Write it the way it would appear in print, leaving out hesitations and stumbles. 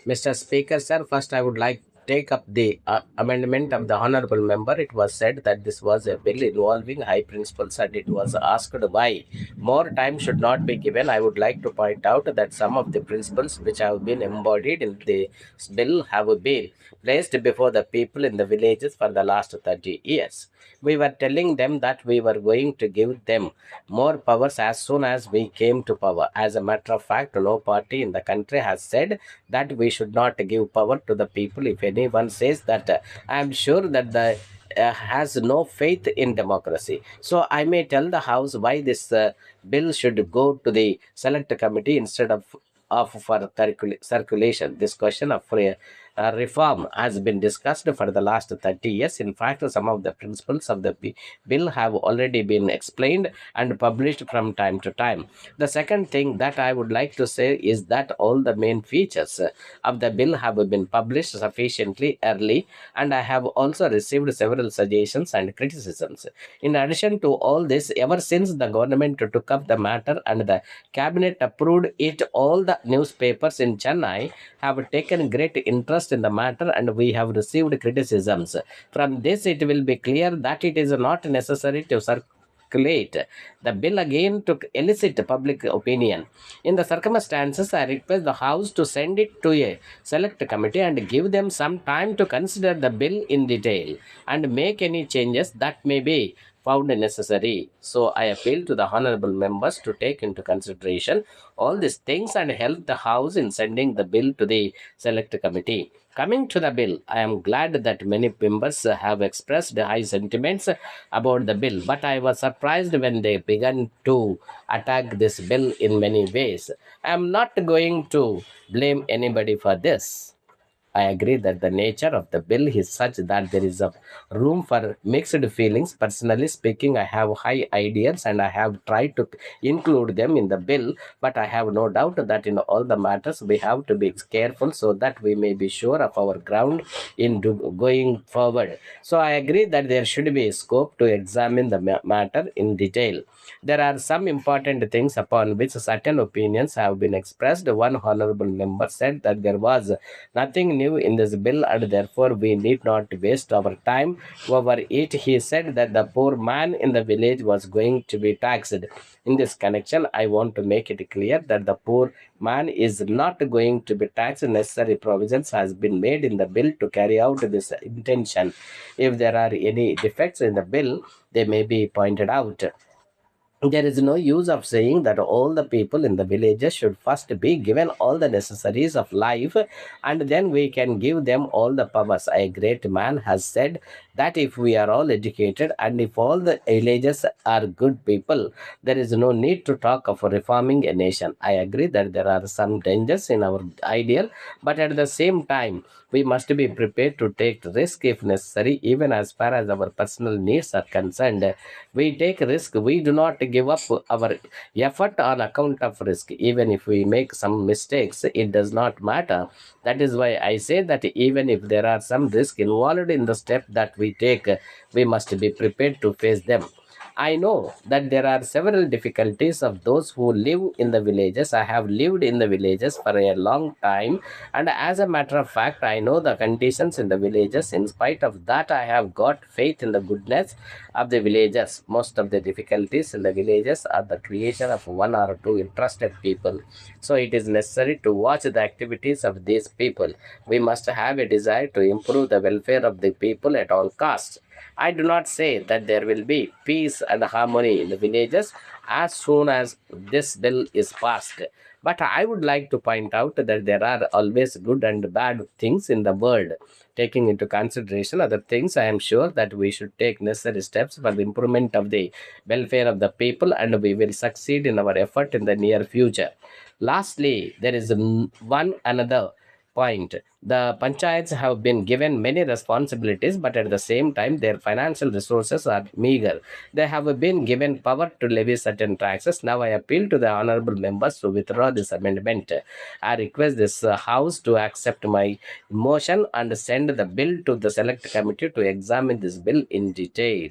Mr. Speaker, sir, first I would like to take up the amendment of the honorable member. It was said that this was a bill involving high principles and it was asked why more time should not be given. I would like to point out that some of the principles which have been embodied in the bill have been placed before the people in the villages for the last 30 years. We were telling them that we were going to give them more powers as soon as we came to power. As a matter of fact, no party in the country has said that we should not give power to the people. If anyone says that, I am sure that the has no faith in democracy. So I may tell the House why this bill should go to the select committee instead of for circulation. This question of reform has been discussed for the last 30 years. In fact, some of the principles of the bill have already been explained and published from time to time. The second thing that I would like to say is that all the main features of the bill have been published sufficiently early, and I have also received several suggestions and criticisms. In addition to all this, ever since the government took up the matter and the cabinet approved it, all the newspapers in Chennai have taken great interest in the matter and we have received criticisms. From this, it will be clear that it is not necessary to circulate the bill again to elicit public opinion. In the circumstances, I request the House to send it to a select committee and give them some time to consider the bill in detail and make any changes that may be found necessary. So I appeal to the honorable members to take into consideration all these things and help the House in sending the bill to the select committee. Coming to the bill, I am glad that many members have expressed high sentiments about the bill, but I was surprised when they began to attack this bill in many ways. I am not going to blame anybody for this. I agree that the nature of the bill is such that there is a room for mixed feelings. Personally speaking, I have high ideas and I have tried to include them in the bill, but I have no doubt that in all the matters we have to be careful so that we may be sure of our ground in going forward. So I agree that there should be scope to examine the matter in detail. There are some important things upon which certain opinions have been expressed. One honorable member said that there was nothing new in this bill and therefore we need not waste our time over it. He said that the poor man in the village was going to be taxed. In this connection, I want to make it clear that the poor man is not going to be taxed. Necessary provisions has been made in the bill to carry out this intention. If there are any defects in the bill, they may be pointed out. There is no use of saying that all the people in the villages should first be given all the necessaries of life and then we can give them all the powers. A great man has said that if we are all educated and if all the villages are good people, there is no need to talk of reforming a nation. I agree that there are some dangers in our ideal, but at the same time, we must be prepared to take risk if necessary, even as far as our personal needs are concerned. We take risk. We do not give up our effort on account of risk. Even if we make some mistakes, it does not matter. That is why I say that even if there are some risk involved in the step that we take, we must be prepared to face them. I know that there are several difficulties of those who live in the villages. I have lived in the villages for a long time, and as a matter of fact, I know the conditions in the villages. In spite of that, I have got faith in the goodness of the villages. Most of the difficulties in the villages are the creation of one or two interested people. So it is necessary to watch the activities of these people. We must have a desire to improve the welfare of the people at all costs. I do not say that there will be peace and harmony in the villages as soon as this bill is passed. But I would like to point out that there are always good and bad things in the world. Taking into consideration other things, I am sure that we should take necessary steps for the improvement of the welfare of the people and we will succeed in our effort in the near future. Lastly, there is one another point. The panchayats have been given many responsibilities, but at the same time, their financial resources are meager. They have been given power to levy certain taxes. Now, I appeal to the honorable members to withdraw this amendment. I request this House to accept my motion and send the bill to the select committee to examine this bill in detail.